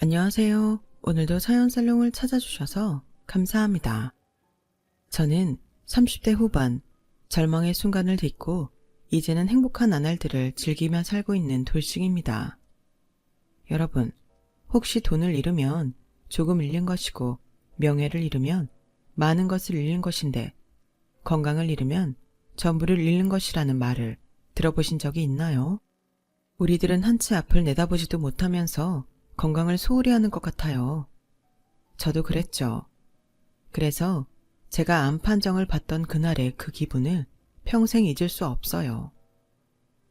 안녕하세요. 오늘도 사연살롱을 찾아주셔서 감사합니다. 저는 30대 후반, 절망의 순간을 딛고 이제는 행복한 나날들을 즐기며 살고 있는 돌싱입니다. 여러분, 혹시 돈을 잃으면 조금 잃는 것이고 명예를 잃으면 많은 것을 잃는 것인데 건강을 잃으면 전부를 잃는 것이라는 말을 들어보신 적이 있나요? 우리들은 한 치 앞을 내다보지도 못하면서 건강을 소홀히 하는 것 같아요. 저도 그랬죠. 그래서 제가 암 판정을 받던 그날의 그 기분을 평생 잊을 수 없어요.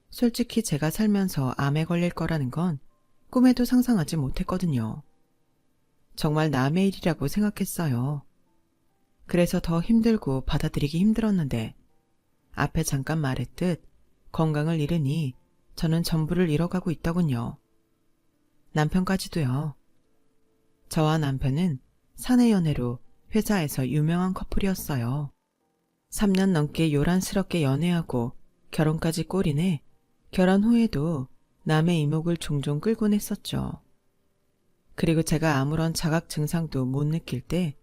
솔직히 제가 살면서 암에 걸릴 거라는 건 꿈에도 상상하지 못했거든요. 정말 남의 일이라고 생각했어요. 그래서 더 힘들고 받아들이기 힘들었는데 앞에 잠깐 말했듯 건강을 잃으니 저는 전부를 잃어가고 있더군요. 남편까지도요. 저와 남편은 사내 연애로 회사에서 유명한 커플이었어요. 3년 넘게 요란스럽게 연애하고 결혼까지 꼬리내 결혼 후에도 남의 이목을 종종 끌곤 했었죠. 그리고 제가 아무런 자각 증상도 못 느낄 때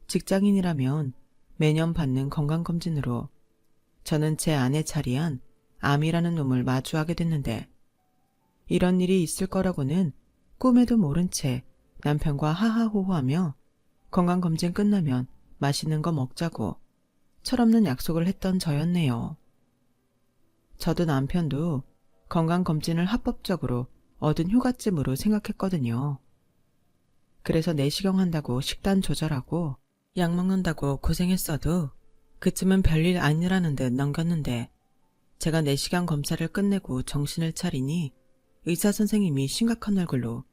직장인이라면 매년 받는 건강검진으로 저는 제 안에 자리한 암이라는 놈을 마주하게 됐는데 이런 일이 있을 거라고는 꿈에도 모른 채 남편과 하하호호하며 건강검진 끝나면 맛있는 거 먹자고 철없는 약속을 했던 저였네요. 저도 남편도 건강검진을 합법적으로 얻은 휴가쯤으로 생각했거든요. 그래서 내시경 한다고 식단 조절하고 약 먹는다고 고생했어도 그쯤은 별일 아니라는 듯 넘겼는데 제가 내시경 검사를 끝내고 정신을 차리니 의사 선생님이 심각한 얼굴로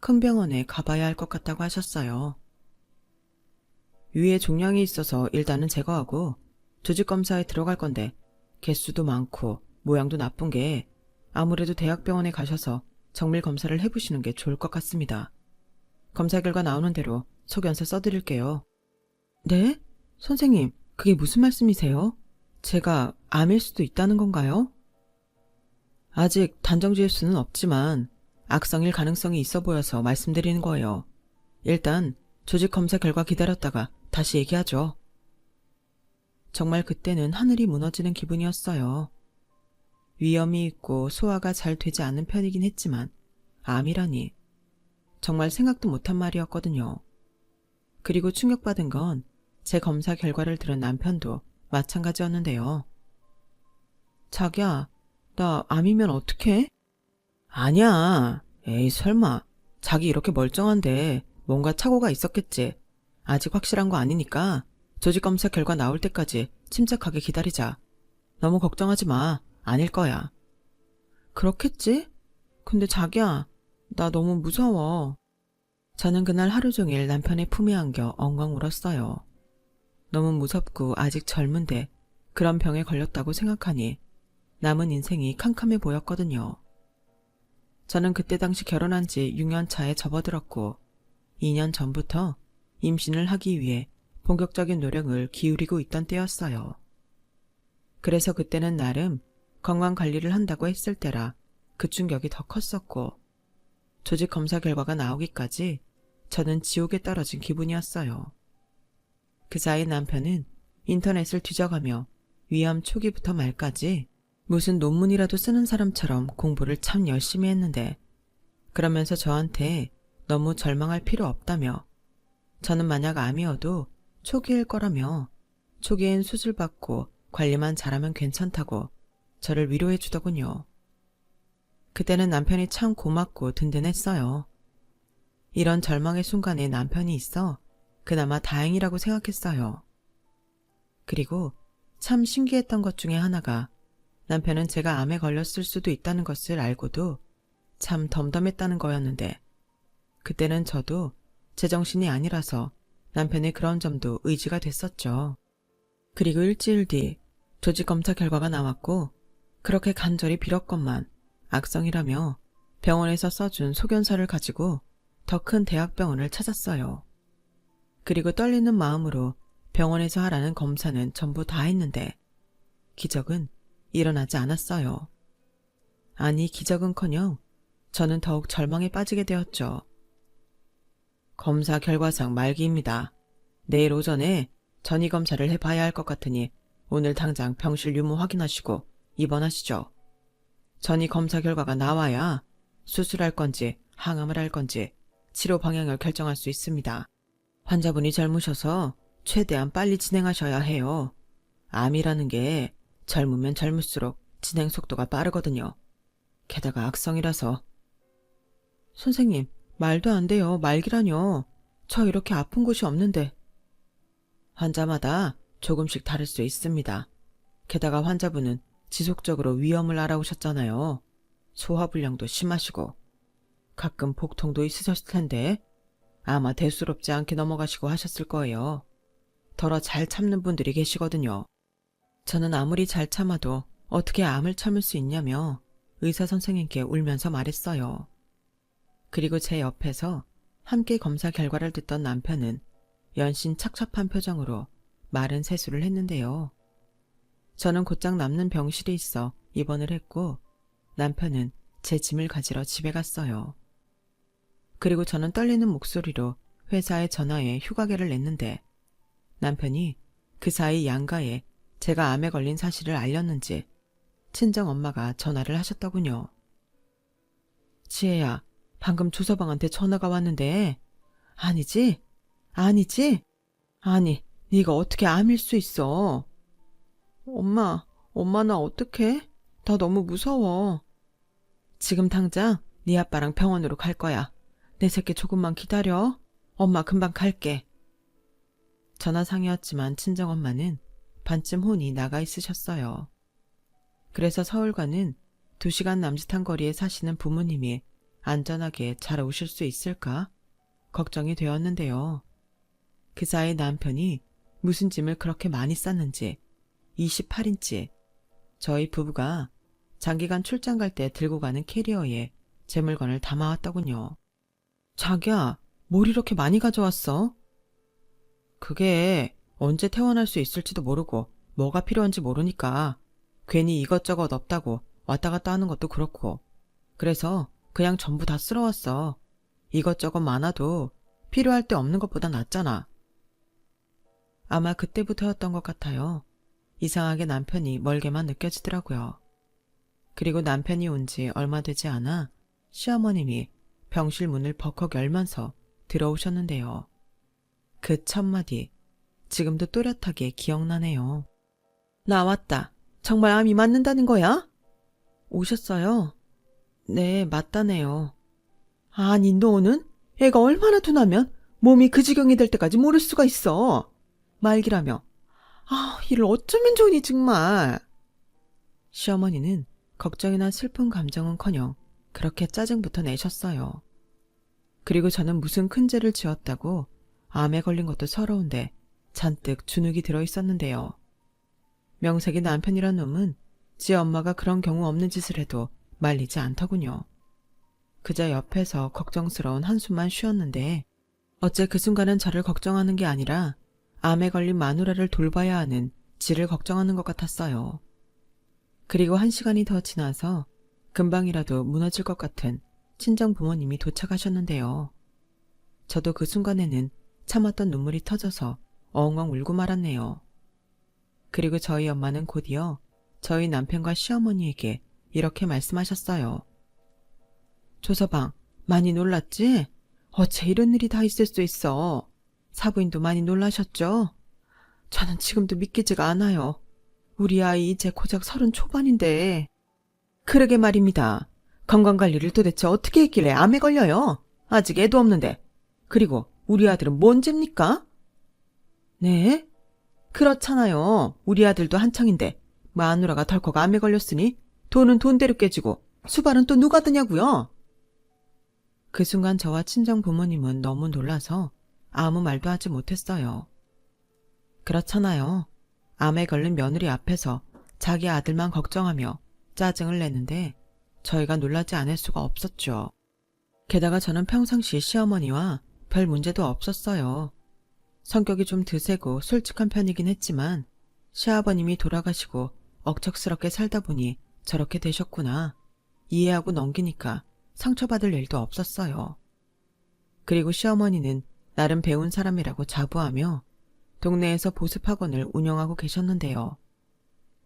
큰 병원에 가봐야 할 것 같다고 하셨어요. 위에 종양이 있어서 일단은 제거하고 조직검사에 들어갈 건데 개수도 많고 모양도 나쁜 게 아무래도 대학병원에 가셔서 정밀 검사를 해보시는 게 좋을 것 같습니다. 검사 결과 나오는 대로 소견서 써드릴게요. 네? 선생님, 그게 무슨 말씀이세요? 제가 암일 수도 있다는 건가요? 아직 단정 지을 수는 없지만 악성일 가능성이 있어 보여서 말씀드리는 거예요. 일단 조직 검사 결과 기다렸다가 다시 얘기하죠. 정말 그때는 하늘이 무너지는 기분이었어요. 위염이 있고 소화가 잘 되지 않는 편이긴 했지만 암이라니 정말 생각도 못한 말이었거든요. 그리고 충격받은 건 제 검사 결과를 들은 남편도 마찬가지였는데요. 자기야, 나 암이면 어떡해? 아니야. 에이, 설마. 자기 이렇게 멀쩡한데 뭔가 착오가 있었겠지. 아직 확실한 거 아니니까 조직검사 결과 나올 때까지 침착하게 기다리자. 너무 걱정하지 마. 아닐 거야. 그렇겠지? 근데 자기야, 나 너무 무서워. 저는 그날 하루 종일 남편의 품에 안겨 엉엉 울었어요. 너무 무섭고 아직 젊은데 그런 병에 걸렸다고 생각하니 남은 인생이 캄캄해 보였거든요. 저는 그때 당시 결혼한 지 6년 차에 접어들었고 2년 전부터 임신을 하기 위해 본격적인 노력을 기울이고 있던 때였어요. 그래서 그때는 나름 건강관리를 한다고 했을 때라 그 충격이 더 컸었고 조직 검사 결과가 나오기까지 저는 지옥에 떨어진 기분이었어요. 그 사이 남편은 인터넷을 뒤져가며 위암 초기부터 말까지 무슨 논문이라도 쓰는 사람처럼 공부를 참 열심히 했는데 그러면서 저한테 너무 절망할 필요 없다며 저는 만약 암이어도 초기일 거라며 초기엔 수술받고 관리만 잘하면 괜찮다고 저를 위로해 주더군요. 그때는 남편이 참 고맙고 든든했어요. 이런 절망의 순간에 남편이 있어 그나마 다행이라고 생각했어요. 그리고 참 신기했던 것 중에 하나가 남편은 제가 암에 걸렸을 수도 있다는 것을 알고도 참 덤덤했다는 거였는데 그때는 저도 제정신이 아니라서 남편의 그런 점도 의지가 됐었죠. 그리고 일주일 뒤 조직검사 결과가 나왔고 그렇게 간절히 빌었건만 악성이라며 병원에서 써준 소견서를 가지고 더 큰 대학병원을 찾았어요. 그리고 떨리는 마음으로 병원에서 하라는 검사는 전부 다 했는데 기적은 일어나지 않았어요. 아니, 기적은커녕 저는 더욱 절망에 빠지게 되었죠. 검사 결과상 말기입니다. 내일 오전에 전이 검사를 해봐야 할 것 같으니 오늘 당장 병실 유무 확인하시고 입원하시죠. 전이 검사 결과가 나와야 수술할 건지 항암을 할 건지 치료 방향을 결정할 수 있습니다. 환자분이 젊으셔서 최대한 빨리 진행하셔야 해요. 암이라는 게 젊으면 젊을수록 진행 속도가 빠르거든요. 게다가 악성이라서. 선생님, 말도 안 돼요. 말기라뇨. 저 이렇게 아픈 곳이 없는데. 환자마다 조금씩 다를 수 있습니다. 게다가 환자분은 지속적으로 위험을 앓아오셨잖아요. 소화불량도 심하시고 가끔 복통도 있으셨을 텐데 아마 대수롭지 않게 넘어가시고 하셨을 거예요. 더러 잘 참는 분들이 계시거든요. 저는 아무리 잘 참아도 어떻게 암을 참을 수 있냐며 의사 선생님께 울면서 말했어요. 그리고 제 옆에서 함께 검사 결과를 듣던 남편은 연신 착잡한 표정으로 마른 세수를 했는데요. 저는 곧장 남는 병실에 있어 입원을 했고 남편은 제 짐을 가지러 집에 갔어요. 그리고 저는 떨리는 목소리로 회사에 전화해 휴가계를 냈는데 남편이 그 사이 양가에 제가 암에 걸린 사실을 알렸는지 친정엄마가 전화를 하셨더군요. 지혜야, 방금 조서방한테 전화가 왔는데 아니지? 아니지? 아니, 네가 어떻게 암일 수 있어? 엄마 나 어떡해? 나 너무 무서워. 지금 당장 네 아빠랑 병원으로 갈 거야. 내 새끼 조금만 기다려. 엄마 금방 갈게. 전화상이었지만 친정엄마는 반쯤 혼이 나가 있으셨어요. 그래서 서울과는 2시간 남짓한 거리에 사시는 부모님이 안전하게 잘 오실 수 있을까 걱정이 되었는데요. 그 사이 남편이 무슨 짐을 그렇게 많이 쌌는지 28인치 저희 부부가 장기간 출장 갈 때 들고 가는 캐리어에 제 물건을 담아왔더군요. 자기야, 뭘 이렇게 많이 가져왔어? 그게 언제 퇴원할 수 있을지도 모르고 뭐가 필요한지 모르니까 괜히 이것저것 없다고 왔다 갔다 하는 것도 그렇고 그래서 그냥 전부 다 쓸어왔어. 이것저것 많아도 필요할 때 없는 것보다 낫잖아. 아마 그때부터였던 것 같아요. 이상하게 남편이 멀게만 느껴지더라고요. 그리고 남편이 온 지 얼마 되지 않아 시어머님이 병실 문을 벌컥 열면서 들어오셨는데요. 그 첫마디 지금도 또렷하게 기억나네요. 나왔다. 정말 암이 맞는다는 거야? 오셨어요? 네, 맞다네요. 아니, 너는 애가 얼마나 둔하면 몸이 그 지경이 될 때까지 모를 수가 있어. 말기라며. 아, 이를 어쩌면 좋으니 정말. 시어머니는 걱정이나 슬픈 감정은커녕 그렇게 짜증부터 내셨어요. 그리고 저는 무슨 큰 죄를 지었다고 암에 걸린 것도 서러운데 잔뜩 주눅이 들어있었는데요. 명색이 남편이란 놈은 지 엄마가 그런 경우 없는 짓을 해도 말리지 않더군요. 그저 옆에서 걱정스러운 한숨만 쉬었는데 어째 그 순간은 저를 걱정하는 게 아니라 암에 걸린 마누라를 돌봐야 하는 지를 걱정하는 것 같았어요. 그리고 1시간이 더 지나서 금방이라도 무너질 것 같은 친정 부모님이 도착하셨는데요. 저도 그 순간에는 참았던 눈물이 터져서 엉엉 울고 말았네요. 그리고 저희 엄마는 곧이어 저희 남편과 시어머니에게 이렇게 말씀하셨어요. 조서방, 많이 놀랐지? 어째 이런 일이 다 있을 수 있어. 사부인도 많이 놀라셨죠? 저는 지금도 믿기지가 않아요. 우리 아이 이제 고작 30 초반인데. 그러게 말입니다. 건강관리를 도대체 어떻게 했길래 암에 걸려요? 아직 애도 없는데. 그리고 우리 아들은 뭔 죄입니까? 네? 그렇잖아요. 우리 아들도 한창인데 마누라가 덜컥 암에 걸렸으니 돈은 돈대로 깨지고 수발은 또 누가 드냐고요? 그 순간 저와 친정 부모님은 너무 놀라서 아무 말도 하지 못했어요. 그렇잖아요. 암에 걸린 며느리 앞에서 자기 아들만 걱정하며 짜증을 내는데 저희가 놀라지 않을 수가 없었죠. 게다가 저는 평상시 시어머니와 별 문제도 없었어요. 성격이 좀 드세고 솔직한 편이긴 했지만 시아버님이 돌아가시고 억척스럽게 살다 보니 저렇게 되셨구나. 이해하고 넘기니까 상처받을 일도 없었어요. 그리고 시어머니는 나름 배운 사람이라고 자부하며 동네에서 보습학원을 운영하고 계셨는데요.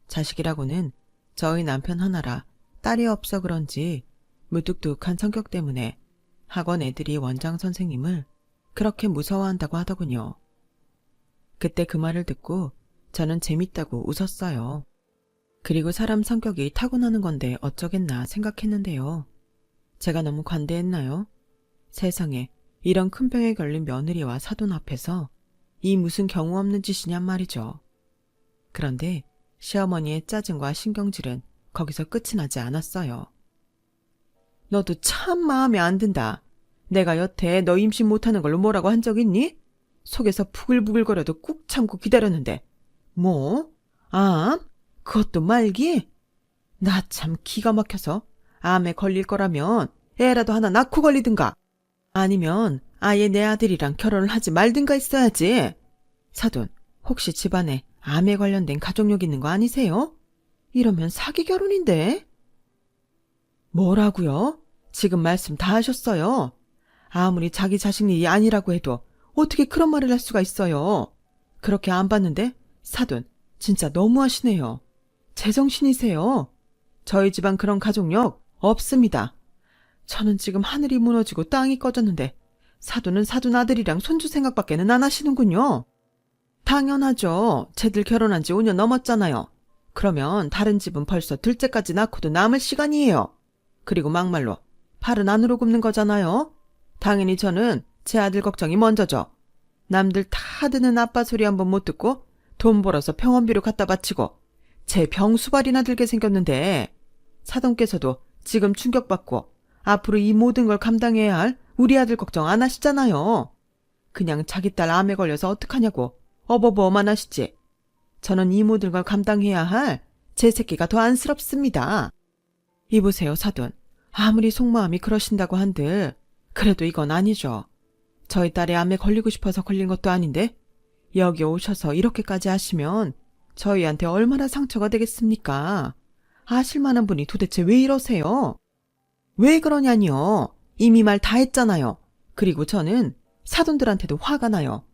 자식이라고는 저희 남편 하나라 딸이 없어 그런지 무뚝뚝한 성격 때문에 학원 애들이 원장 선생님을 그렇게 무서워한다고 하더군요. 그때 그 말을 듣고 저는 재밌다고 웃었어요. 그리고 사람 성격이 타고나는 건데 어쩌겠나 생각했는데요. 제가 너무 관대했나요? 세상에 이런 큰 병에 걸린 며느리와 사돈 앞에서 이 무슨 경우 없는 짓이냔 말이죠. 그런데 시어머니의 짜증과 신경질은 거기서 끝이 나지 않았어요. 너도 참 마음에 안 든다. 내가 여태 너 임신 못하는 걸로 뭐라고 한 적 있니? 속에서 부글부글거려도 꾹 참고 기다렸는데 뭐? 암? 그것도 말기? 나 참 기가 막혀서 암에 걸릴 거라면 애라도 하나 낳고 걸리든가 아니면 아예 내 아들이랑 결혼을 하지 말든가 했어야지. 사돈, 혹시 집안에 암에 관련된 가족력 있는 거 아니세요? 이러면 사기 결혼인데? 뭐라고요? 지금 말씀 다 하셨어요. 아무리 자기 자식 일이 아니라고 해도 어떻게 그런 말을 할 수가 있어요. 그렇게 안 봤는데 사돈 진짜 너무하시네요. 제정신이세요. 저희 집안 그런 가족력 없습니다. 저는 지금 하늘이 무너지고 땅이 꺼졌는데 사돈은 사돈 아들이랑 손주 생각밖에는 안 하시는군요. 당연하죠. 쟤들 결혼한 지 5년 넘었잖아요. 그러면 다른 집은 벌써 둘째까지 낳고도 남을 시간이에요. 그리고 막말로 팔은 안으로 굽는 거잖아요. 당연히 저는 제 아들 걱정이 먼저죠. 남들 다 드는 아빠 소리 한번 못 듣고 돈 벌어서 병원비로 갖다 바치고 제 병수발이나 들게 생겼는데 사돈께서도 지금 충격받고 앞으로 이 모든 걸 감당해야 할 우리 아들 걱정 안 하시잖아요. 그냥 자기 딸 암에 걸려서 어떡하냐고 어버버만 하시지. 저는 이 모든 걸 감당해야 할 제 새끼가 더 안쓰럽습니다. 이보세요 사돈. 아무리 속마음이 그러신다고 한들 그래도 이건 아니죠. 저희 딸의 암에 걸리고 싶어서 걸린 것도 아닌데 여기 오셔서 이렇게까지 하시면 저희한테 얼마나 상처가 되겠습니까? 아실 만한 분이 도대체 왜 이러세요? 왜 그러냐니요. 이미 말 다 했잖아요. 그리고 저는 사돈들한테도 화가 나요.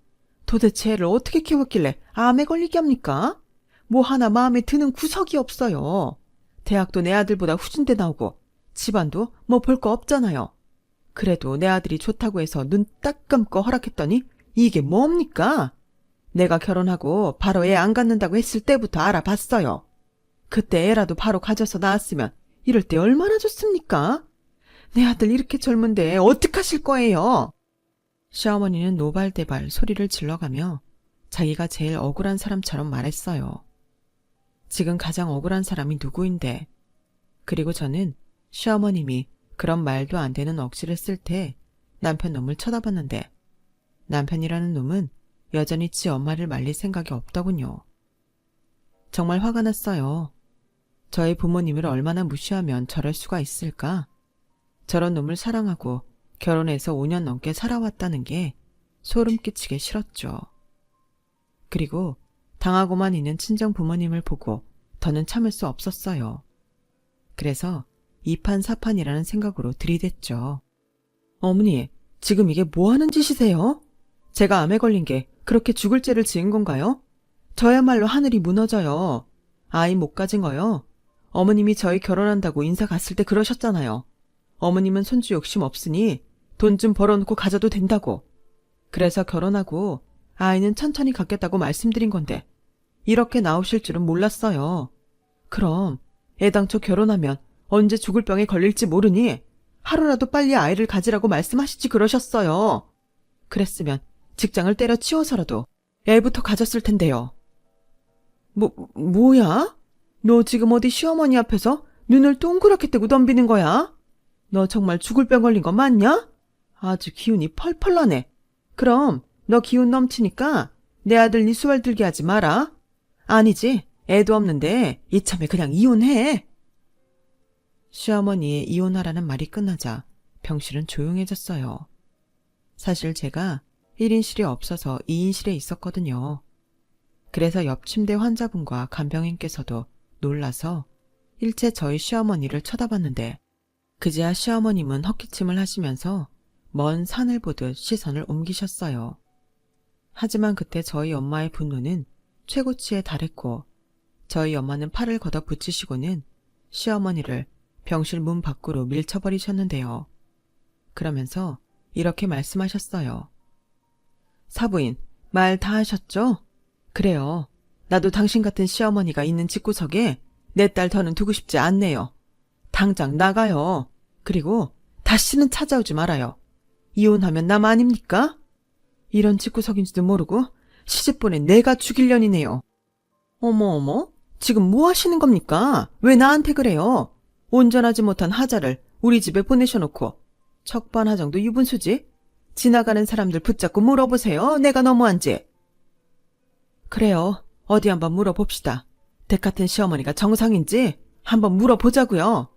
도대체 애를 어떻게 키웠길래 암에 걸리게 합니까? 뭐 하나 마음에 드는 구석이 없어요. 대학도 내 아들보다 후진대 나오고 집안도 뭐 볼 거 없잖아요. 그래도 내 아들이 좋다고 해서 눈 딱 감고 허락했더니 이게 뭡니까? 내가 결혼하고 바로 애 안 갖는다고 했을 때부터 알아봤어요. 그때 애라도 바로 가져서 낳았으면 이럴 때 얼마나 좋습니까? 내 아들 이렇게 젊은데 어떡하실 거예요? 시어머니는 노발대발 소리를 질러가며 자기가 제일 억울한 사람처럼 말했어요. 지금 가장 억울한 사람이 누구인데. 그리고 저는 시어머님이 그런 말도 안 되는 억지를 쓸 때 남편 놈을 쳐다봤는데 남편이라는 놈은 여전히 지 엄마를 말릴 생각이 없더군요. 정말 화가 났어요. 저희 부모님을 얼마나 무시하면 저럴 수가 있을까? 저런 놈을 사랑하고 결혼해서 5년 넘게 살아왔다는 게 소름 끼치게 싫었죠. 그리고 당하고만 있는 친정 부모님을 보고 더는 참을 수 없었어요. 그래서 이판사판이라는 생각으로 들이댔죠. 어머니, 지금 이게 뭐 하는 짓이세요? 제가 암에 걸린 게 그렇게 죽을 죄를 지은 건가요? 저야말로 하늘이 무너져요. 아이 못 가진 거요. 어머님이 저희 결혼한다고 인사 갔을 때 그러셨잖아요. 어머님은 손주 욕심 없으니 돈 좀 벌어놓고 가져도 된다고. 그래서 결혼하고 아이는 천천히 갖겠다고 말씀드린 건데 이렇게 나오실 줄은 몰랐어요. 그럼 애당초 결혼하면 언제 죽을 병에 걸릴지 모르니 하루라도 빨리 아이를 가지라고 말씀하시지 그러셨어요. 그랬으면 직장을 때려치워서라도 애부터 가졌을 텐데요. 뭐야? 너 지금 어디 시어머니 앞에서 눈을 동그랗게 뜨고 덤비는 거야? 너 정말 죽을 병 걸린 거 맞냐? 아주 기운이 펄펄 나네. 그럼 너 기운 넘치니까 내 아들 네 수발 들게 하지 마라. 아니지, 애도 없는데 이참에 그냥 이혼해. 시어머니의 이혼하라는 말이 끝나자 병실은 조용해졌어요. 사실 제가 1인실이 없어서 2인실에 있었거든요. 그래서 옆 침대 환자분과 간병인께서도 놀라서 일체 저희 시어머니를 쳐다봤는데 그제야 시어머님은 헛기침을 하시면서 먼 산을 보듯 시선을 옮기셨어요. 하지만 그때 저희 엄마의 분노는 최고치에 달했고 저희 엄마는 팔을 걷어 붙이시고는 시어머니를 병실 문 밖으로 밀쳐버리셨는데요. 그러면서 이렇게 말씀하셨어요. 사부인, 말 다 하셨죠? 그래요. 나도 당신 같은 시어머니가 있는 집구석에 내 딸 더는 두고 싶지 않네요. 당장 나가요. 그리고 다시는 찾아오지 말아요. 이혼하면 남 아닙니까? 이런 집구석인지도 모르고 시집 보낸 내가 죽일 년이네요. 어머, 지금 뭐 하시는 겁니까? 왜 나한테 그래요? 온전하지 못한 하자를 우리 집에 보내셔놓고 척반하정도 유분수지? 지나가는 사람들 붙잡고 물어보세요. 내가 너무한지. 그래요. 어디 한번 물어봅시다. 댁 같은 시어머니가 정상인지 한번 물어보자고요.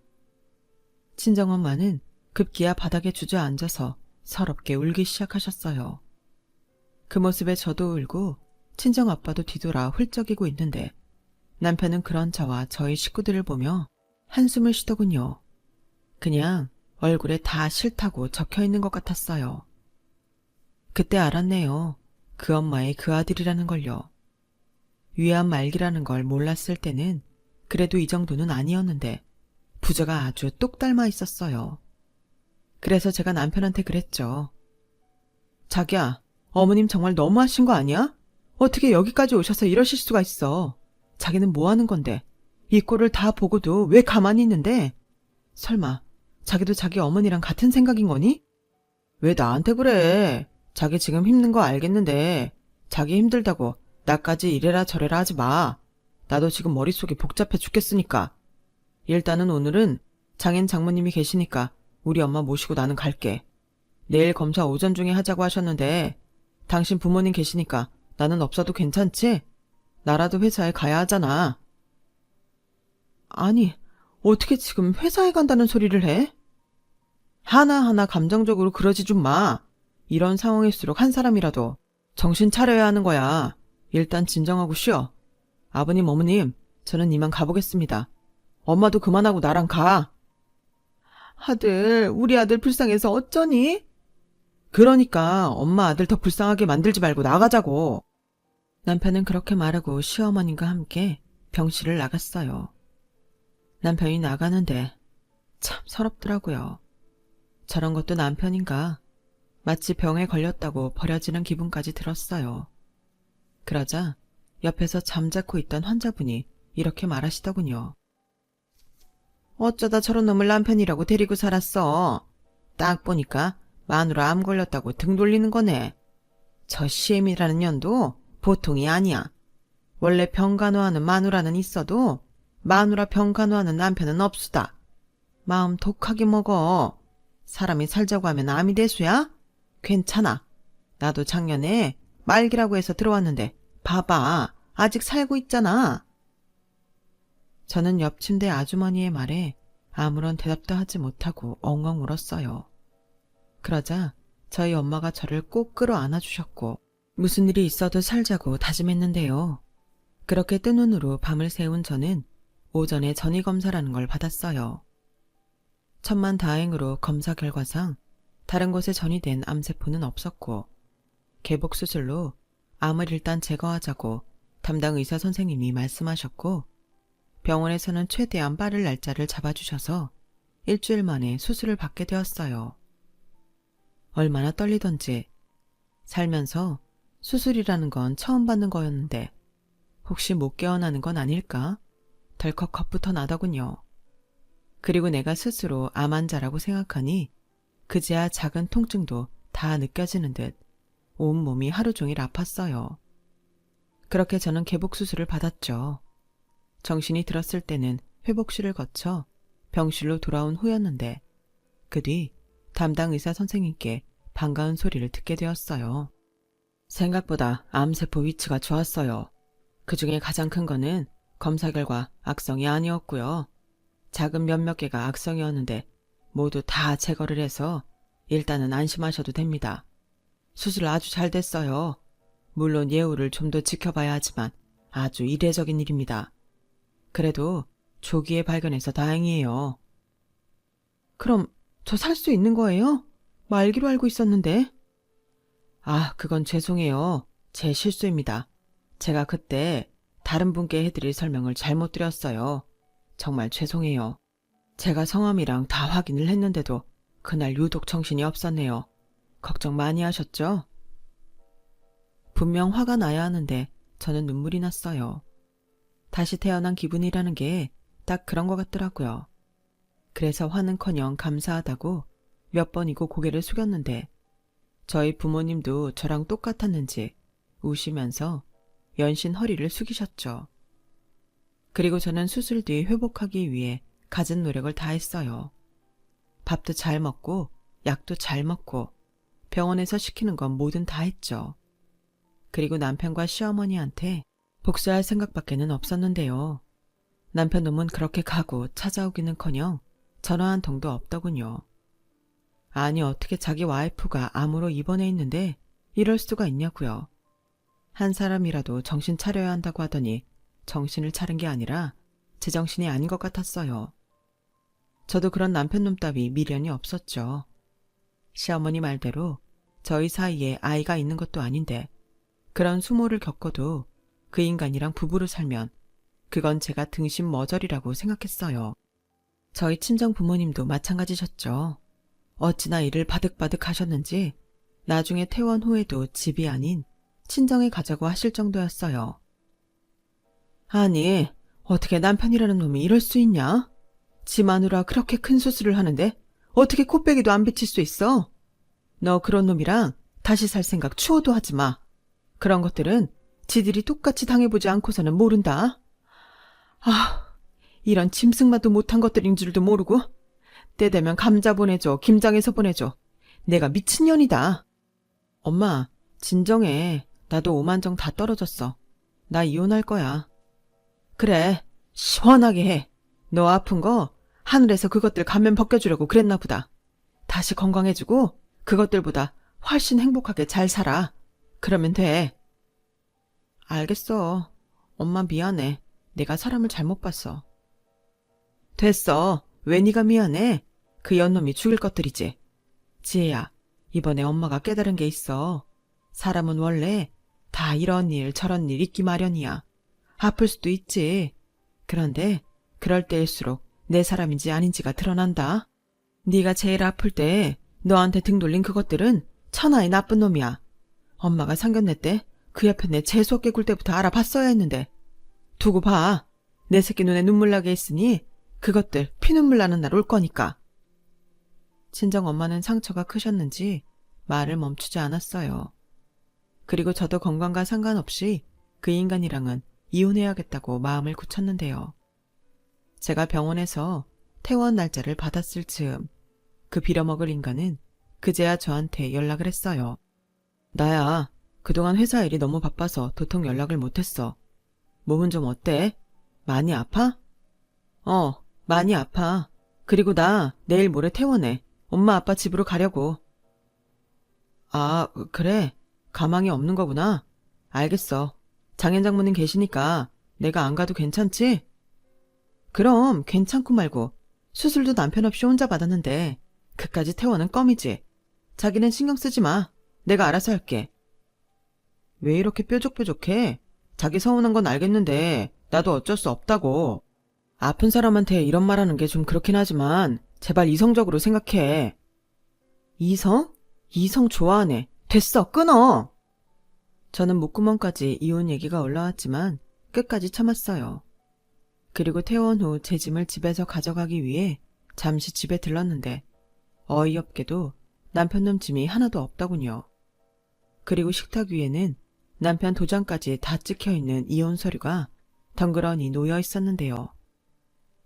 친정엄마는 급기야 바닥에 주저앉아서 서럽게 울기 시작하셨어요. 그 모습에 저도 울고 친정아빠도 뒤돌아 훌쩍이고 있는데 남편은 그런 저와 저희 식구들을 보며 한숨을 쉬더군요. 그냥 얼굴에 다 싫다고 적혀있는 것 같았어요. 그때 알았네요. 그 엄마의 그 아들이라는 걸요. 위암 말기라는 걸 몰랐을 때는 그래도 이 정도는 아니었는데 부자가 아주 똑 닮아 있었어요. 그래서 제가 남편한테 그랬죠. 자기야, 어머님 정말 너무하신 거 아니야? 어떻게 여기까지 오셔서 이러실 수가 있어. 자기는 뭐 하는 건데 이 꼴을 다 보고도 왜 가만히 있는데? 설마 자기도 자기 어머니랑 같은 생각인 거니? 왜 나한테 그래? 자기 지금 힘든 거 알겠는데 자기 힘들다고 나까지 이래라 저래라 하지 마. 나도 지금 머릿속이 복잡해 죽겠으니까. 일단은 오늘은 장인 장모님이 계시니까 우리 엄마 모시고 나는 갈게. 내일 검사 오전 중에 하자고 하셨는데 당신 부모님 계시니까 나는 없어도 괜찮지? 나라도 회사에 가야 하잖아. 아니, 어떻게 지금 회사에 간다는 소리를 해? 하나하나 감정적으로 그러지 좀 마. 이런 상황일수록 한 사람이라도 정신 차려야 하는 거야. 일단 진정하고 쉬어. 아버님, 어머님, 저는 이만 가보겠습니다. 엄마도 그만하고 나랑 가. 아들, 우리 아들 불쌍해서 어쩌니? 그러니까 엄마 아들 더 불쌍하게 만들지 말고 나가자고. 남편은 그렇게 말하고 시어머님과 함께 병실을 나갔어요. 남편이 나가는데 참 서럽더라고요. 저런 것도 남편인가? 마치 병에 걸렸다고 버려지는 기분까지 들었어요. 그러자 옆에서 잠자코 있던 환자분이 이렇게 말하시더군요. 어쩌다 저런 놈을 남편이라고 데리고 살았어. 딱 보니까 마누라 암 걸렸다고 등 돌리는 거네. 저 시엠이라는 년도 보통이 아니야. 원래 병간호하는 마누라는 있어도 마누라 병간호하는 남편은 없수다. 마음 독하게 먹어. 사람이 살자고 하면 암이 대수야? 괜찮아. 나도 작년에 말기라고 해서 들어왔는데 봐봐. 아직 살고 있잖아. 저는 옆 침대 아주머니의 말에 아무런 대답도 하지 못하고 엉엉 울었어요. 그러자 저희 엄마가 저를 꼭 끌어안아 주셨고 무슨 일이 있어도 살자고 다짐했는데요. 그렇게 뜬 눈으로 밤을 새운 저는 오전에 전이검사라는 걸 받았어요. 천만다행으로 검사 결과상 다른 곳에 전이된 암세포는 없었고 개복수술로 암을 일단 제거하자고 담당 의사 선생님이 말씀하셨고 병원에서는 최대한 빠른 날짜를 잡아주셔서 일주일 만에 수술을 받게 되었어요. 얼마나 떨리던지 살면서 수술이라는 건 처음 받는 거였는데 혹시 못 깨어나는 건 아닐까? 덜컥 겁부터 나더군요. 그리고 내가 스스로 암 환자라고 생각하니 그제야 작은 통증도 다 느껴지는 듯 온몸이 하루 종일 아팠어요. 그렇게 저는 개복수술을 받았죠. 정신이 들었을 때는 회복실을 거쳐 병실로 돌아온 후였는데 그 뒤 담당 의사 선생님께 반가운 소리를 듣게 되었어요. 생각보다 암세포 위치가 좋았어요. 그중에 가장 큰 거는 검사 결과 악성이 아니었고요. 작은 몇몇 개가 악성이었는데 모두 다 제거를 해서 일단은 안심하셔도 됩니다. 수술 아주 잘 됐어요. 물론 예후를 좀 더 지켜봐야 하지만 아주 이례적인 일입니다. 그래도 조기에 발견해서 다행이에요. 그럼 저 살 수 있는 거예요? 말기로 알고 있었는데. 아, 그건 죄송해요. 제 실수입니다. 제가 그때 다른 분께 해드릴 설명을 잘못 드렸어요. 정말 죄송해요. 제가 성함이랑 다 확인을 했는데도 그날 유독 정신이 없었네요. 걱정 많이 하셨죠? 분명 화가 나야 하는데 저는 눈물이 났어요. 다시 태어난 기분이라는 게 딱 그런 것 같더라고요. 그래서 화는커녕 감사하다고 몇 번이고 고개를 숙였는데 저희 부모님도 저랑 똑같았는지 우시면서 연신 허리를 숙이셨죠. 그리고 저는 수술 뒤 회복하기 위해 갖은 노력을 다했어요. 밥도 잘 먹고 약도 잘 먹고 병원에서 시키는 건 뭐든 다 했죠. 그리고 남편과 시어머니한테 복수할 생각밖에는 없었는데요. 남편 놈은 그렇게 가고 찾아오기는커녕 전화 한 통도 없더군요. 아니 어떻게 자기 와이프가 암으로 입원해 있는데 이럴 수가 있냐고요. 한 사람이라도 정신 차려야 한다고 하더니 정신을 차린 게 아니라 제정신이 아닌 것 같았어요. 저도 그런 남편 놈 따위 미련이 없었죠. 시어머니 말대로 저희 사이에 아이가 있는 것도 아닌데 그런 수모를 겪어도 그 인간이랑 부부로 살면 그건 제가 등신 머저리라고 생각했어요. 저희 친정 부모님도 마찬가지셨죠. 어찌나 일을 바득바득 하셨는지 나중에 퇴원 후에도 집이 아닌 친정에 가자고 하실 정도였어요. 아니, 어떻게 남편이라는 놈이 이럴 수 있냐? 지 마누라 그렇게 큰 수술을 하는데 어떻게 코빼기도 안 비칠 수 있어? 너 그런 놈이랑 다시 살 생각 추호도 하지 마. 그런 것들은 지들이 똑같이 당해보지 않고서는 모른다. 아, 이런 짐승만도 못한 것들인 줄도 모르고 때 되면 감자 보내줘, 김장해서 보내줘. 내가 미친년이다. 엄마, 진정해. 나도 오만정 다 떨어졌어. 나 이혼할 거야. 그래, 시원하게 해. 너 아픈 거 하늘에서 그것들 감면 벗겨주려고 그랬나 보다. 다시 건강해지고 그것들보다 훨씬 행복하게 잘 살아. 그러면 돼. 알겠어. 엄마 미안해. 내가 사람을 잘못 봤어. 됐어. 왜 네가 미안해? 그 연놈이 죽일 것들이지. 지혜야, 이번에 엄마가 깨달은 게 있어. 사람은 원래 다 이런 일 저런 일 있기 마련이야. 아플 수도 있지. 그런데 그럴 때일수록 내 사람인지 아닌지가 드러난다. 네가 제일 아플 때 너한테 등 돌린 그것들은 천하의 나쁜 놈이야. 엄마가 상견례 때 그 옆에 내 재수없게 굴 때부터 알아봤어야 했는데. 두고 봐. 내 새끼 눈에 눈물 나게 했으니 그것들 피눈물 나는 날 올 거니까. 친정 엄마는 상처가 크셨는지 말을 멈추지 않았어요. 그리고 저도 건강과 상관없이 그 인간이랑은 이혼해야겠다고 마음을 굳혔는데요. 제가 병원에서 퇴원 날짜를 받았을 즈음 그 빌어먹을 인간은 그제야 저한테 연락을 했어요. 나야, 그동안 회사 일이 너무 바빠서 도통 연락을 못했어. 몸은 좀 어때? 많이 아파? 많이 아파. 그리고 나 내일 모레 퇴원해. 엄마 아빠 집으로 가려고. 아, 그래. 가망이 없는 거구나. 알겠어. 장인 장모님 계시니까 내가 안 가도 괜찮지? 그럼 괜찮고 말고 수술도 남편 없이 혼자 받았는데 그까지 퇴원은 껌이지. 자기는 신경 쓰지 마. 내가 알아서 할게. 왜 이렇게 뾰족뾰족해? 자기 서운한 건 알겠는데 나도 어쩔 수 없다고. 아픈 사람한테 이런 말하는 게 좀 그렇긴 하지만 제발 이성적으로 생각해. 이성? 이성 좋아하네. 됐어, 끊어. 저는 목구멍까지 이혼 얘기가 올라왔지만 끝까지 참았어요. 그리고 퇴원 후 제 짐을 집에서 가져가기 위해 잠시 집에 들렀는데 어이없게도 남편 놈 짐이 하나도 없더군요. 그리고 식탁 위에는 남편 도장까지 다 찍혀있는 이혼 서류가 덩그러니 놓여 있었는데요.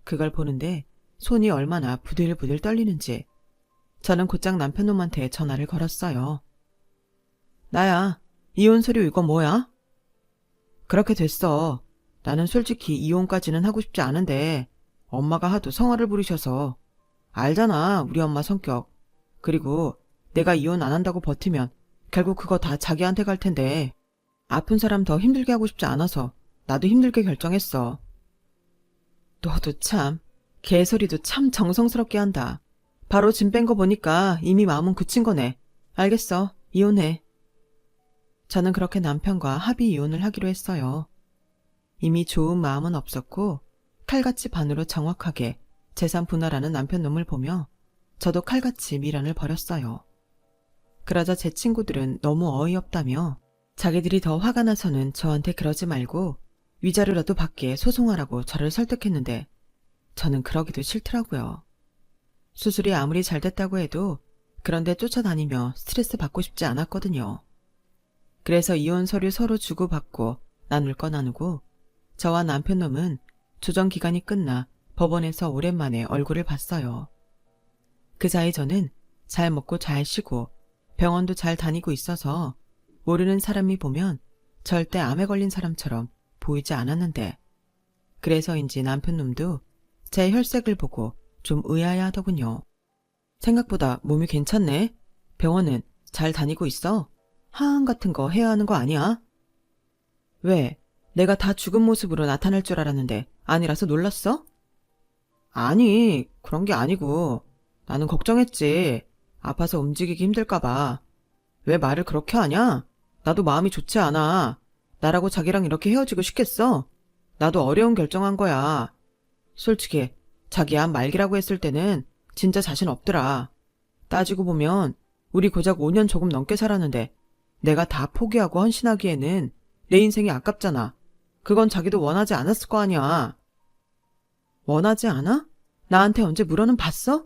그걸 보는데 손이 얼마나 부들부들 떨리는지 저는 곧장 남편 놈한테 전화를 걸었어요. 나야, 이혼 서류 이거 뭐야? 그렇게 됐어. 나는 솔직히 이혼까지는 하고 싶지 않은데 엄마가 하도 성화를 부리셔서. 알잖아, 우리 엄마 성격. 그리고 내가 이혼 안 한다고 버티면 결국 그거 다 자기한테 갈 텐데 아픈 사람 더 힘들게 하고 싶지 않아서 나도 힘들게 결정했어. 너도 참, 개소리도 참 정성스럽게 한다. 바로 짐 뺀 거 보니까 이미 마음은 굳힌 거네. 알겠어. 이혼해. 저는 그렇게 남편과 합의 이혼을 하기로 했어요. 이미 좋은 마음은 없었고 칼같이 반으로 정확하게 재산 분할하는 남편 놈을 보며 저도 칼같이 미련을 버렸어요. 그러자 제 친구들은 너무 어이없다며 자기들이 더 화가 나서는 저한테 그러지 말고 위자료라도 받게 소송하라고 저를 설득했는데 저는 그러기도 싫더라고요. 수술이 아무리 잘 됐다고 해도 그런데 쫓아다니며 스트레스 받고 싶지 않았거든요. 그래서 이혼 서류 서로 주고받고 나눌 거 나누고 저와 남편 놈은 조정 기간이 끝나 법원에서 오랜만에 얼굴을 봤어요. 그 사이 저는 잘 먹고 잘 쉬고 병원도 잘 다니고 있어서 모르는 사람이 보면 절대 암에 걸린 사람처럼 보이지 않았는데 그래서인지 남편 놈도 제 혈색을 보고 좀 의아해하더군요. 생각보다 몸이 괜찮네. 병원은 잘 다니고 있어? 하안 같은 거 해야 하는 거 아니야? 왜? 내가 다 죽은 모습으로 나타날 줄 알았는데 아니라서 놀랐어? 아니, 그런 게 아니고 나는 걱정했지. 아파서 움직이기 힘들까 봐. 왜 말을 그렇게 하냐? 나도 마음이 좋지 않아. 나라고 자기랑 이렇게 헤어지고 싶겠어? 나도 어려운 결정한 거야. 솔직히 자기야 말기라고 했을 때는 진짜 자신 없더라. 따지고 보면 우리 고작 5년 조금 넘게 살았는데 내가 다 포기하고 헌신하기에는 내 인생이 아깝잖아. 그건 자기도 원하지 않았을 거 아니야. 원하지 않아? 나한테 언제 물어는 봤어?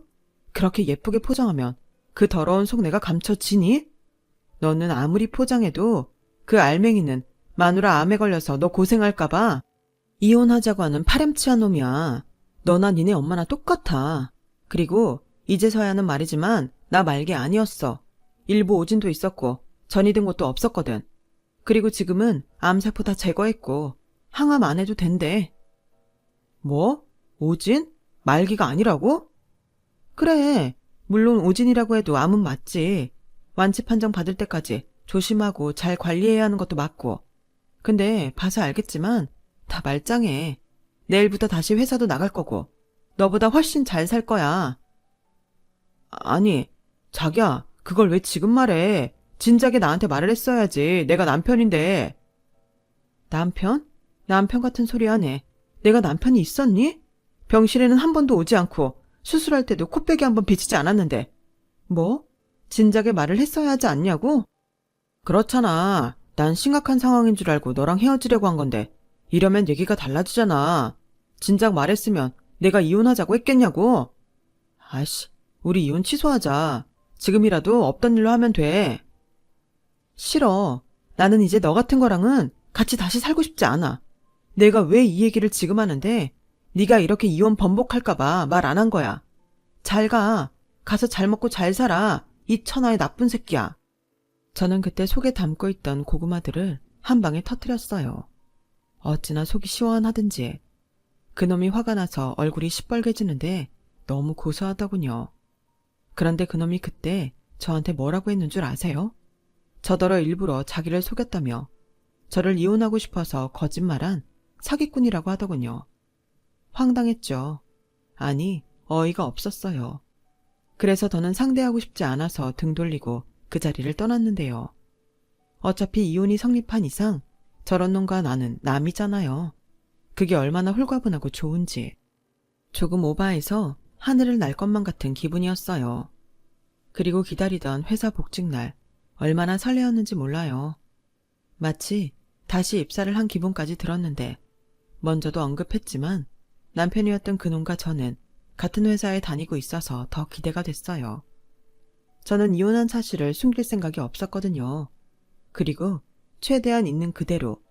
그렇게 예쁘게 포장하면 그 더러운 속 내가 감춰지니? 너는 아무리 포장해도 그 알맹이는 마누라 암에 걸려서 너 고생할까봐 이혼하자고 하는 파렴치한 놈이야. 너나 니네 엄마나 똑같아. 그리고 이제서야 하는 말이지만 나 말기 아니었어. 일부 오진도 있었고 전이 든 것도 없었거든. 그리고 지금은 암세포 다 제거했고 항암 안 해도 된대. 뭐? 오진? 말기가 아니라고? 그래. 물론 오진이라고 해도 암은 맞지. 완치 판정 받을 때까지 조심하고 잘 관리해야 하는 것도 맞고. 근데 봐서 알겠지만 다 말짱해. 내일부터 다시 회사도 나갈 거고 너보다 훨씬 잘 살 거야. 아니, 자기야, 그걸 왜 지금 말해? 진작에 나한테 말을 했어야지. 내가 남편인데. 남편? 남편 같은 소리 하네. 내가 남편이 있었니? 병실에는 한 번도 오지 않고 수술할 때도 코빼기 한 번 비치지 않았는데. 뭐? 진작에 말을 했어야 하지 않냐고? 그렇잖아. 난 심각한 상황인 줄 알고 너랑 헤어지려고 한 건데 이러면 얘기가 달라지잖아. 진작 말했으면 내가 이혼하자고 했겠냐고? 아이씨, 우리 이혼 취소하자. 지금이라도 없던 일로 하면 돼. 싫어. 나는 이제 너 같은 거랑은 같이 다시 살고 싶지 않아. 내가 왜 이 얘기를 지금 하는데 네가 이렇게 이혼 번복할까봐 말 안 한 거야. 잘 가. 가서 잘 먹고 잘 살아. 이 천하의 나쁜 새끼야. 저는 그때 속에 담고 있던 고구마들을 한 방에 터뜨렸어요. 어찌나 속이 시원하든지. 그놈이 화가 나서 얼굴이 시뻘개지는데 너무 고소하더군요. 그런데 그놈이 그때 저한테 뭐라고 했는 줄 아세요? 저더러 일부러 자기를 속였다며 저를 이혼하고 싶어서 거짓말한 사기꾼이라고 하더군요. 황당했죠. 아니, 어이가 없었어요. 그래서 더는 상대하고 싶지 않아서 등 돌리고 그 자리를 떠났는데요. 어차피 이혼이 성립한 이상 저런 놈과 나는 남이잖아요. 그게 얼마나 홀가분하고 좋은지. 조금 오바해서 하늘을 날 것만 같은 기분이었어요. 그리고 기다리던 회사 복직날 얼마나 설레었는지 몰라요. 마치 다시 입사를 한 기분까지 들었는데 먼저도 언급했지만 남편이었던 그놈과 저는 같은 회사에 다니고 있어서 더 기대가 됐어요. 저는 이혼한 사실을 숨길 생각이 없었거든요. 그리고 최대한 있는 그대로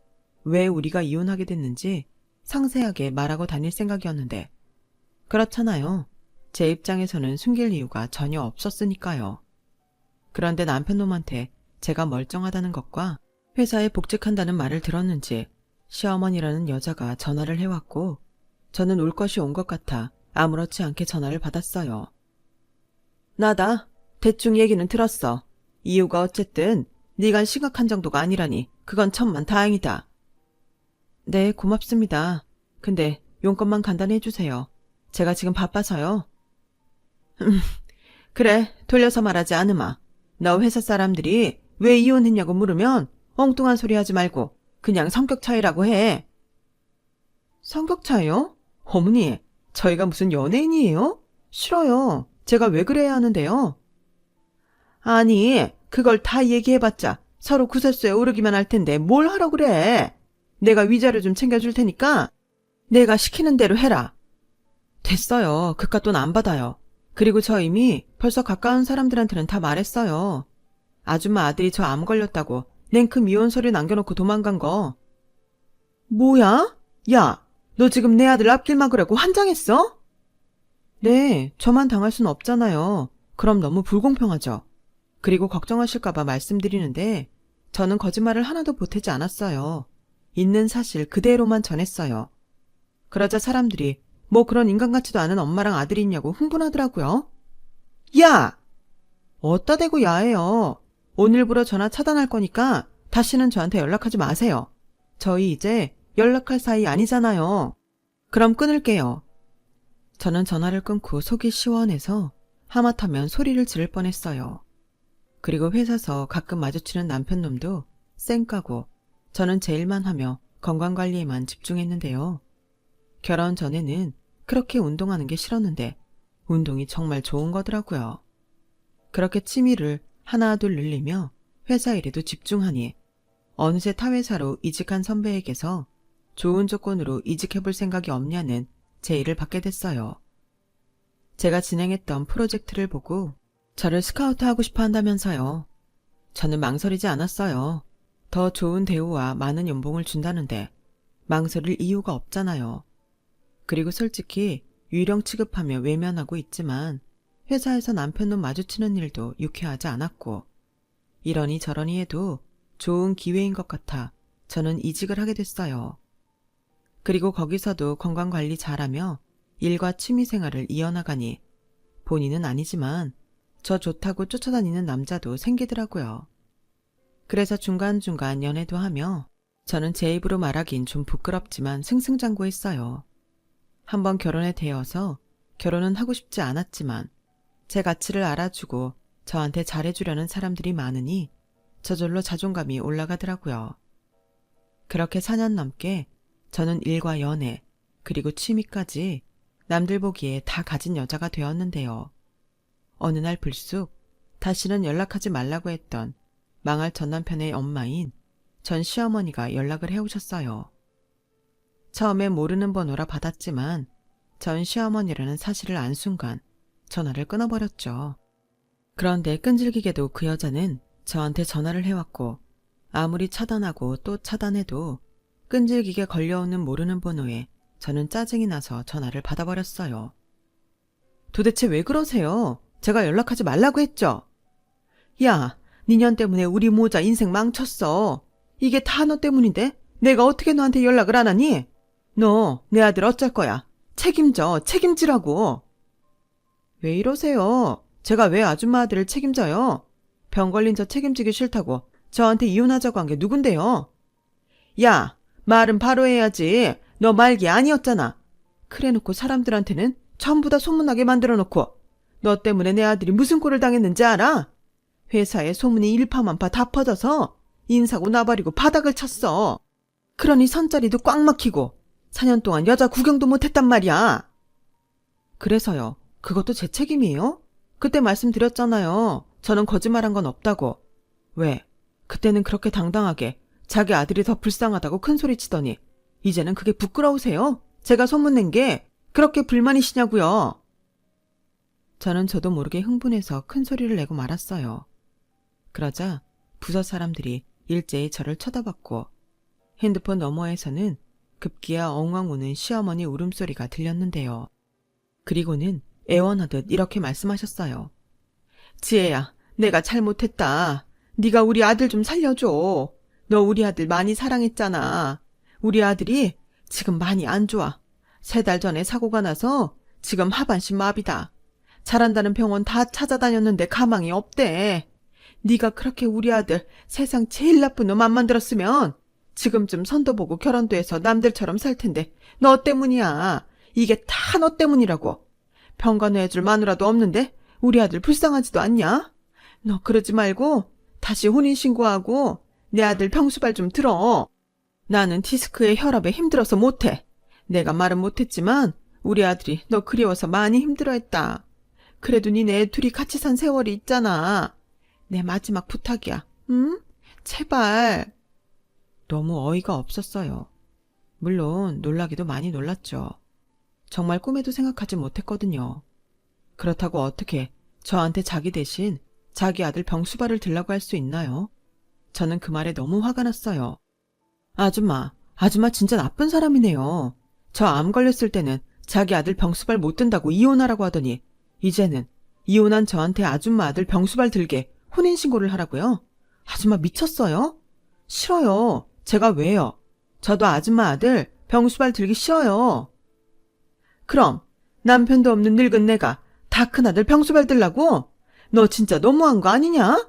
왜 우리가 이혼하게 됐는지 상세하게 말하고 다닐 생각이었는데 그렇잖아요. 제 입장에서는 숨길 이유가 전혀 없었으니까요. 그런데 남편놈한테 제가 멀쩡하다는 것과 회사에 복직한다는 말을 들었는지 시어머니라는 여자가 전화를 해왔고 저는 올 것이 온 것 같아 아무렇지 않게 전화를 받았어요. 나다. 대충 얘기는 들었어. 이유가 어쨌든 네가 심각한 정도가 아니라니 그건 천만 다행이다. 네, 고맙습니다. 근데 용건만 간단히 해주세요. 제가 지금 바빠서요. 그래, 돌려서 말하지 않으마. 너 회사 사람들이 왜 이혼했냐고 물으면 엉뚱한 소리 하지 말고 그냥 성격 차이라고 해. 성격 차이요? 어머니, 저희가 무슨 연예인이에요? 싫어요. 제가 왜 그래야 하는데요? 아니, 그걸 다 얘기해봤자 서로 구설수에 오르기만 할 텐데 뭘 하러 그래? 내가 위자료 좀 챙겨줄 테니까 내가 시키는 대로 해라. 됐어요. 그깟 돈 안 받아요. 그리고 저 이미 벌써 가까운 사람들한테는 다 말했어요. 아줌마 아들이 저 암 걸렸다고 냉큼 미혼 서류 남겨놓고 도망간 거. 뭐야? 야, 너 지금 내 아들 앞길 막으려고 환장했어? 네, 저만 당할 순 없잖아요. 그럼 너무 불공평하죠. 그리고 걱정하실까봐 말씀드리는데 저는 거짓말을 하나도 보태지 않았어요. 있는 사실 그대로만 전했어요. 그러자 사람들이 뭐 그런 인간 같지도 않은 엄마랑 아들이 있냐고 흥분하더라고요. 야! 어따 대고 야해요. 오늘부로 전화 차단할 거니까 다시는 저한테 연락하지 마세요. 저희 이제 연락할 사이 아니잖아요. 그럼 끊을게요. 저는 전화를 끊고 속이 시원해서 하마터면 소리를 지를 뻔했어요. 그리고 회사서 가끔 마주치는 남편놈도 쌩까고 저는 제 일만 하며 건강관리에만 집중했는데요. 결혼 전에는 그렇게 운동하는 게 싫었는데 운동이 정말 좋은 거더라고요. 그렇게 취미를 하나 둘 늘리며 회사 일에도 집중하니 어느새 타회사로 이직한 선배에게서 좋은 조건으로 이직해볼 생각이 없냐는 제의를 받게 됐어요. 제가 진행했던 프로젝트를 보고 저를 스카우트하고 싶어 한다면서요. 저는 망설이지 않았어요. 더 좋은 대우와 많은 연봉을 준다는데 망설일 이유가 없잖아요. 그리고 솔직히 유령 취급하며 외면하고 있지만 회사에서 남편놈 마주치는 일도 유쾌하지 않았고 이러니 저러니 해도 좋은 기회인 것 같아 저는 이직을 하게 됐어요. 그리고 거기서도 건강관리 잘하며 일과 취미생활을 이어나가니 본인은 아니지만 저 좋다고 쫓아다니는 남자도 생기더라고요. 그래서 중간중간 연애도 하며 저는 제 입으로 말하긴 좀 부끄럽지만 승승장구했어요. 한번 결혼에 대어서 결혼은 하고 싶지 않았지만 제 가치를 알아주고 저한테 잘해주려는 사람들이 많으니 저절로 자존감이 올라가더라고요. 그렇게 4년 넘게 저는 일과 연애 그리고 취미까지 남들 보기에 다 가진 여자가 되었는데요. 어느 날 불쑥 다시는 연락하지 말라고 했던 망할 전남편의 엄마인 전 시어머니가 연락을 해오셨어요. 처음에 모르는 번호라 받았지만 전 시어머니라는 사실을 안 순간 전화를 끊어버렸죠. 그런데 끈질기게도 그 여자는 저한테 전화를 해왔고 아무리 차단하고 또 차단해도 끈질기게 걸려오는 모르는 번호에 저는 짜증이 나서 전화를 받아버렸어요. 도대체 왜 그러세요? 제가 연락하지 말라고 했죠? 야, 니년 때문에 우리 모자 인생 망쳤어. 이게 다 너 때문인데 내가 어떻게 너한테 연락을 안 하니? 너 내 아들 어쩔 거야? 책임지라고. 왜 이러세요? 제가 왜 아줌마 아들을 책임져요? 병 걸린 저 책임지기 싫다고 저한테 이혼하자고 한 게 누군데요? 야, 말은 바로 해야지. 너 말기 아니었잖아. 그래놓고 사람들한테는 전부 다 소문나게 만들어놓고 너 때문에 내 아들이 무슨 꼴을 당했는지 알아? 회사에 소문이 일파만파 다 퍼져서 인사고 나발이고 바닥을 쳤어. 그러니 선자리도 꽉 막히고 4년 동안 여자 구경도 못했단 말이야. 그래서요. 그것도 제 책임이에요? 그때 말씀드렸잖아요. 저는 거짓말한 건 없다고. 왜? 그때는 그렇게 당당하게 자기 아들이 더 불쌍하다고 큰소리치더니 이제는 그게 부끄러우세요? 제가 소문낸 게 그렇게 불만이시냐고요. 저는 저도 모르게 흥분해서 큰소리를 내고 말았어요. 그러자 부서 사람들이 일제히 저를 쳐다봤고 핸드폰 너머에서는 급기야 엉엉 우는 시어머니 울음소리가 들렸는데요. 그리고는 애원하듯 이렇게 말씀하셨어요. 지혜야, 내가 잘못했다. 네가 우리 아들 좀 살려줘. 너 우리 아들 많이 사랑했잖아. 우리 아들이 지금 많이 안 좋아. 3달 전에 사고가 나서 지금 하반신 마비다. 잘한다는 병원 다 찾아다녔는데 가망이 없대. 네가 그렇게 우리 아들 세상 제일 나쁜 놈 안 만들었으면 지금쯤 선도 보고 결혼도 해서 남들처럼 살 텐데 너 때문이야. 이게 다 너 때문이라고. 병간호해줄 마누라도 없는데 우리 아들 불쌍하지도 않냐? 너 그러지 말고 다시 혼인신고하고 내 아들 병수발 좀 들어. 나는 디스크에 혈압에 힘들어서 못해. 내가 말은 못했지만 우리 아들이 너 그리워서 많이 힘들어했다. 그래도 니네 둘이 같이 산 세월이 있잖아. 내 마지막 부탁이야. 응? 제발. 너무 어이가 없었어요. 물론 놀라기도 많이 놀랐죠. 정말 꿈에도 생각하지 못했거든요. 그렇다고 어떻게 저한테 자기 대신 자기 아들 병수발을 들라고 할 수 있나요? 저는 그 말에 너무 화가 났어요. 아줌마 진짜 나쁜 사람이네요. 저 암 걸렸을 때는 자기 아들 병수발 못 든다고 이혼하라고 하더니 이제는 이혼한 저한테 아줌마 아들 병수발 들게 혼인신고를 하라고요? 아줌마 미쳤어요? 싫어요. 제가 왜요? 저도 아줌마 아들 병수발 들기 싫어요. 그럼 남편도 없는 늙은 내가 다 큰 아들 병수발 들라고? 너 진짜 너무한 거 아니냐?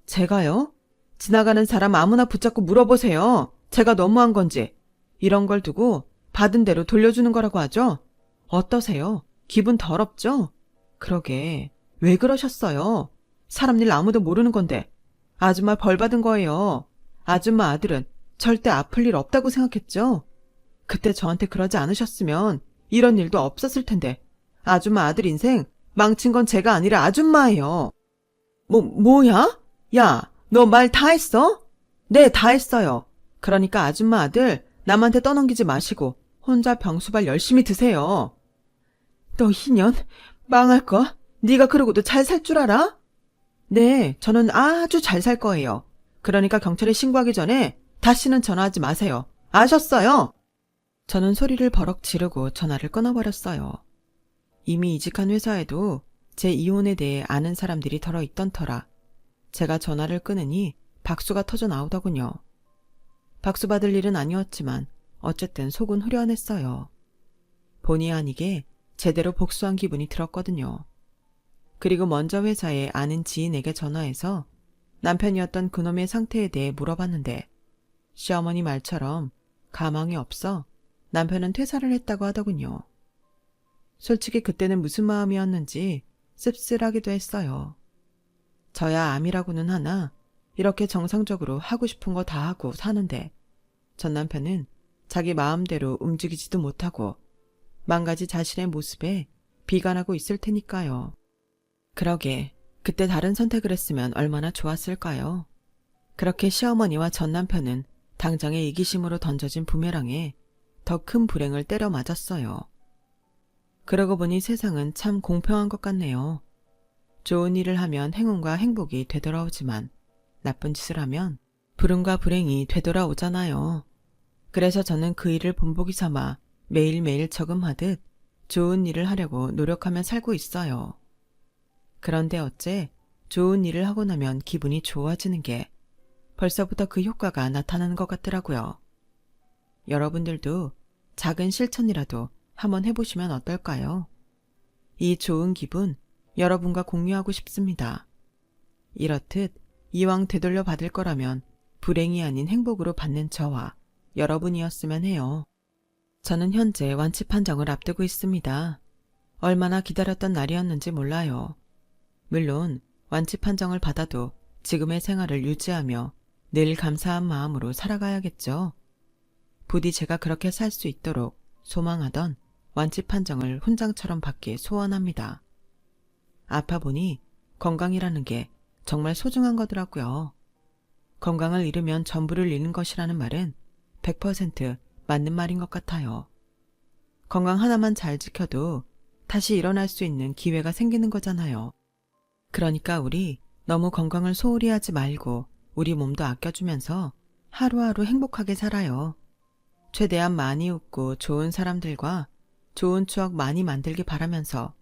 제가요? 지나가는 사람 아무나 붙잡고 물어보세요. 제가 너무한 건지. 이런 걸 두고 받은 대로 돌려주는 거라고 하죠? 어떠세요? 기분 더럽죠? 그러게 왜 그러셨어요? 사람 일 아무도 모르는 건데. 아줌마 벌 받은 거예요. 아줌마 아들은 절대 아플 일 없다고 생각했죠? 그때 저한테 그러지 않으셨으면 이런 일도 없었을 텐데. 아줌마 아들 인생 망친 건 제가 아니라 아줌마예요. 뭐야? 야, 너 말 다 했어? 네, 다 했어요. 그러니까 아줌마 아들 남한테 떠넘기지 마시고 혼자 병수발 열심히 드세요. 너 희년, 망할 거? 네가 그러고도 잘 살 줄 알아? 네, 저는 아주 잘 살 거예요. 그러니까 경찰에 신고하기 전에 다시는 전화하지 마세요. 아셨어요? 저는 소리를 버럭 지르고 전화를 끊어버렸어요. 이미 이직한 회사에도 제 이혼에 대해 아는 사람들이 덜어 있던 터라 제가 전화를 끊으니 박수가 터져 나오더군요. 박수 받을 일은 아니었지만 어쨌든 속은 후련했어요. 본의 아니게 제대로 복수한 기분이 들었거든요. 그리고 먼저 회사에 아는 지인에게 전화해서 남편이었던 그놈의 상태에 대해 물어봤는데 시어머니 말처럼 가망이 없어 남편은 퇴사를 했다고 하더군요. 솔직히 그때는 무슨 마음이었는지 씁쓸하기도 했어요. 저야 암이라고는 하나 이렇게 정상적으로 하고 싶은 거 다 하고 사는데 전 남편은 자기 마음대로 움직이지도 못하고 망가지 자신의 모습에 비관하고 있을 테니까요. 그러게 그때 다른 선택을 했으면 얼마나 좋았을까요? 그렇게 시어머니와 전 남편은 당장의 이기심으로 던져진 부메랑에 더 큰 불행을 때려 맞았어요. 그러고 보니 세상은 참 공평한 것 같네요. 좋은 일을 하면 행운과 행복이 되돌아오지만 나쁜 짓을 하면 불운과 불행이 되돌아오잖아요. 그래서 저는 그 일을 본보기 삼아 매일매일 저금하듯 좋은 일을 하려고 노력하며 살고 있어요. 그런데 어째 좋은 일을 하고 나면 기분이 좋아지는 게 벌써부터 그 효과가 나타나는 것 같더라고요. 여러분들도 작은 실천이라도 한번 해보시면 어떨까요? 이 좋은 기분 여러분과 공유하고 싶습니다. 이렇듯 이왕 되돌려 받을 거라면 불행이 아닌 행복으로 받는 저와 여러분이었으면 해요. 저는 현재 완치 판정을 앞두고 있습니다. 얼마나 기다렸던 날이었는지 몰라요. 물론 완치 판정을 받아도 지금의 생활을 유지하며 늘 감사한 마음으로 살아가야겠죠. 부디 제가 그렇게 살 수 있도록 소망하던 완치 판정을 훈장처럼 받길 소원합니다. 아파 보니 건강이라는 게 정말 소중한 거더라고요. 건강을 잃으면 전부를 잃는 것이라는 말은 100% 맞는 말인 것 같아요. 건강 하나만 잘 지켜도 다시 일어날 수 있는 기회가 생기는 거잖아요. 그러니까 우리 너무 건강을 소홀히 하지 말고 우리 몸도 아껴주면서 하루하루 행복하게 살아요. 최대한 많이 웃고 좋은 사람들과 좋은 추억 많이 만들기 바라면서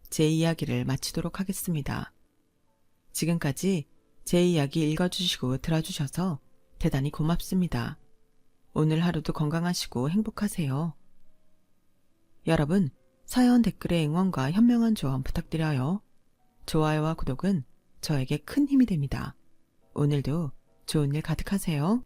제 이야기를 마치도록 하겠습니다. 지금까지 제 이야기 읽어주시고 들어주셔서 대단히 고맙습니다. 오늘 하루도 건강하시고 행복하세요. 여러분, 사연 댓글에 응원과 현명한 조언 부탁드려요. 좋아요와 구독은 저에게 큰 힘이 됩니다. 오늘도 좋은 일 가득하세요.